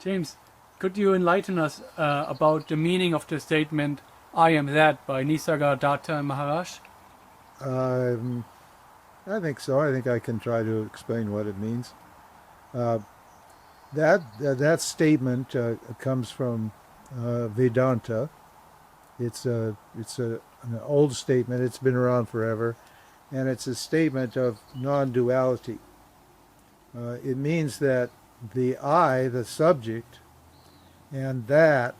James, could you enlighten us about the meaning of the statement "I am that" by Nisargadatta Maharaj? I think so. I think I can try to explain what it means. Uh, that statement comes from Vedanta. It's an old statement. It's been around forever, and it's a statement of non-duality. It means that the I, the subject, and that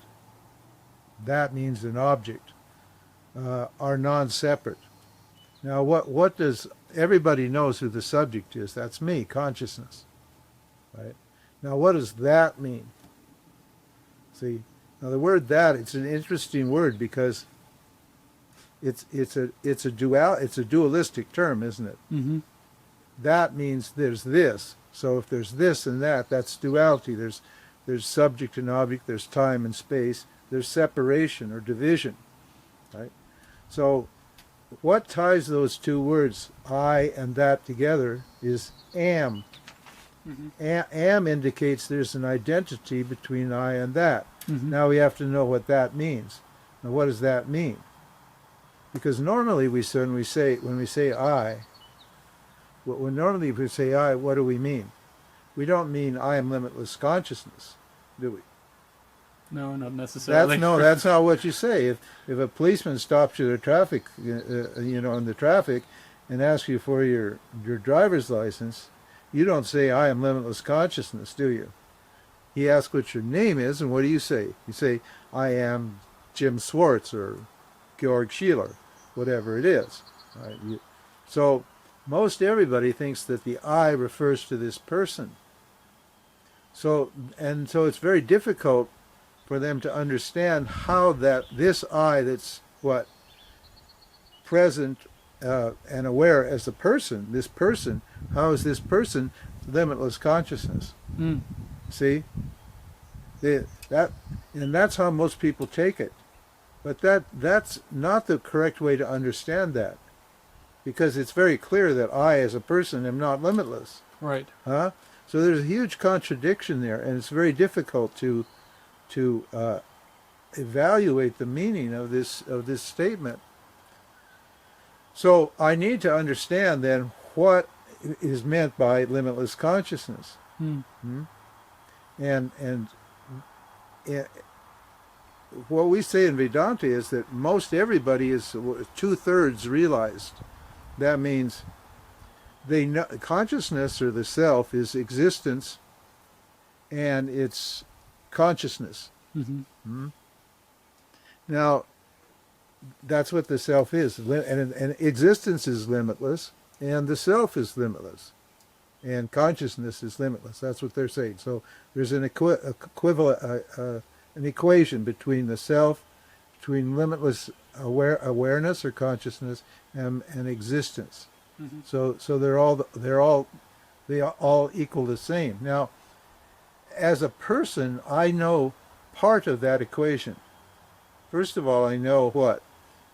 means an object, are non-separate. Now, what does everybody knows who the subject is? That's me, consciousness, right? Now, what does that mean? See, now the word "that" it's an interesting word because it's a dualistic term, isn't it? Mm-hmm. That means there's this. So if there's this and that, that's duality. There's subject and object. There's time and space. There's separation or division, right? So what ties those two words, I and that, together is am. Mm-hmm. Am indicates there's an identity between I and that. Mm-hmm. Now we have to know what that means. Now what does that mean? Because normally when we say I, normally if we say I, what do we mean? We don't mean I am limitless consciousness, do we? No, not necessarily. That's not what you say. If a policeman stops you in traffic, in the traffic, and asks you for your driver's license, you don't say I am limitless consciousness, do you? He asks what your name is, and what do you say? You say I am Jim Swartz or Georg Schieler, whatever it is. Right? So most everybody thinks that the I refers to this person. So it's very difficult for them to understand how this I that's present and aware as a person, this person, how is this person limitless consciousness? Mm. See? And that's how most people take it. But that's not the correct way to understand that. Because it's very clear that I as a person am not limitless. Right. Huh? So there's a huge contradiction there, and it's very difficult to evaluate the meaning of this statement. So I need to understand then what is meant by limitless consciousness. Mm. And what we say in Vedanta is that most everybody is 2/3 realized. That means they know consciousness or the self is existence, and it's consciousness. Mm-hmm. Mm-hmm. Now, that's what the self is, and existence is limitless, and the self is limitless, and consciousness is limitless. That's what they're saying. So there's an an equation between the self, between limitless awareness or consciousness, and existence. Mm-hmm. So they all equal the same. Now, as a person, I know part of that equation. First of all, I know what?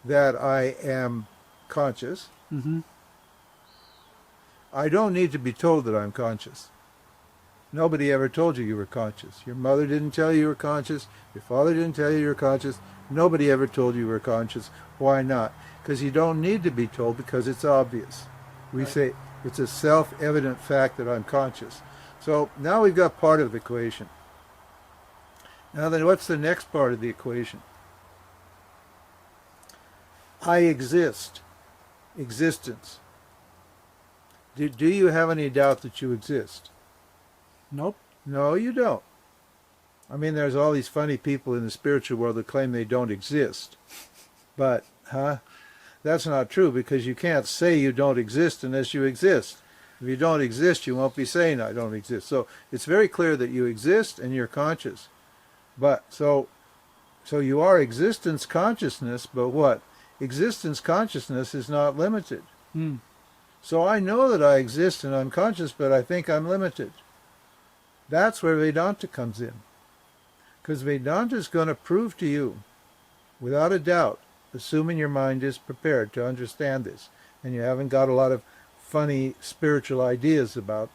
That I am conscious. Mm-hmm. I don't need to be told that I'm conscious. Nobody ever told you were conscious. Your mother didn't tell you were conscious. Your father didn't tell you were conscious. Nobody ever told you were conscious. Why not? Because you don't need to be told, because it's obvious. We say it's a self-evident fact that I'm conscious. So now we've got part of the equation. Now then, what's the next part of the equation? I exist. Existence. Do you have any doubt that you exist? Nope. No, you don't. I mean, there's all these funny people in the spiritual world that claim they don't exist. But, that's not true, because you can't say you don't exist unless you exist. If you don't exist, you won't be saying I don't exist. So it's very clear that you exist and you're conscious. But, so you are existence consciousness, but what? Existence consciousness is not limited. Mm. So I know that I exist and I'm conscious, but I think I'm limited. That's where Vedanta comes in. Because Vedanta is going to prove to you, without a doubt, assuming your mind is prepared to understand this, and you haven't got a lot of funny spiritual ideas about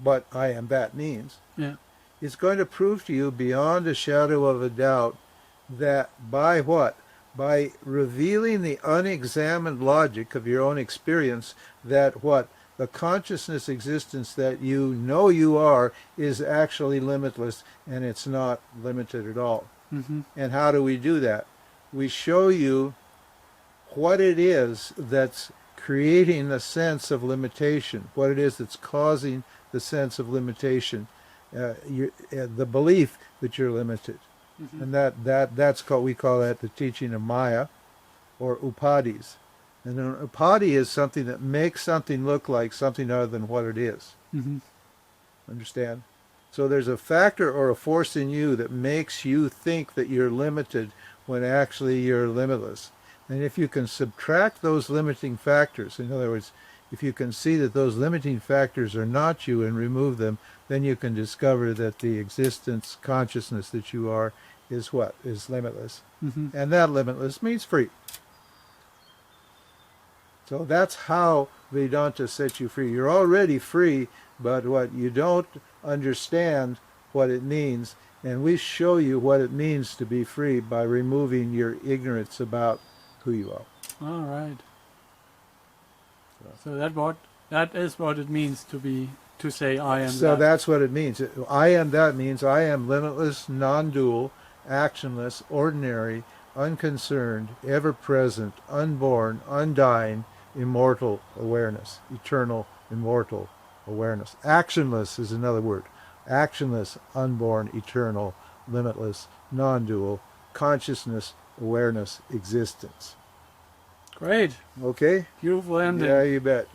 what I am that means. Yeah. is going to prove to you beyond a shadow of a doubt that by what? By revealing the unexamined logic of your own experience, that what? The consciousness existence that you know you are is actually limitless, and it's not limited at all. Mm-hmm. And how do we do that? We show you what it is that's creating the sense of limitation, what it is that's causing the sense of limitation, the belief that you're limited. Mm-hmm. And that's called, we call that the teaching of Maya, or upadhis. And an upadhi is something that makes something look like something other than what it is. Mm-hmm. Understand? So there's a factor or a force in you that makes you think that you're limited when actually you're limitless. And if you can subtract those limiting factors, in other words, if you can see that those limiting factors are not you and remove them, then you can discover that the existence, consciousness that you are is what? Is limitless. Mm-hmm. And that limitless means free. So that's how Vedanta sets you free. You're already free, but what you don't understand what it means, and we show you what it means to be free by removing your ignorance about who you are. All right. So that is what it means to say I am. So that. that's what it means. I am that means I am limitless, non-dual, actionless, ordinary, unconcerned, ever-present, unborn, undying, immortal awareness, eternal, immortal awareness. Actionless is another word. Actionless, unborn, eternal, limitless, non-dual, consciousness, awareness, existence. Great. Okay? Beautiful ending. Yeah, you bet.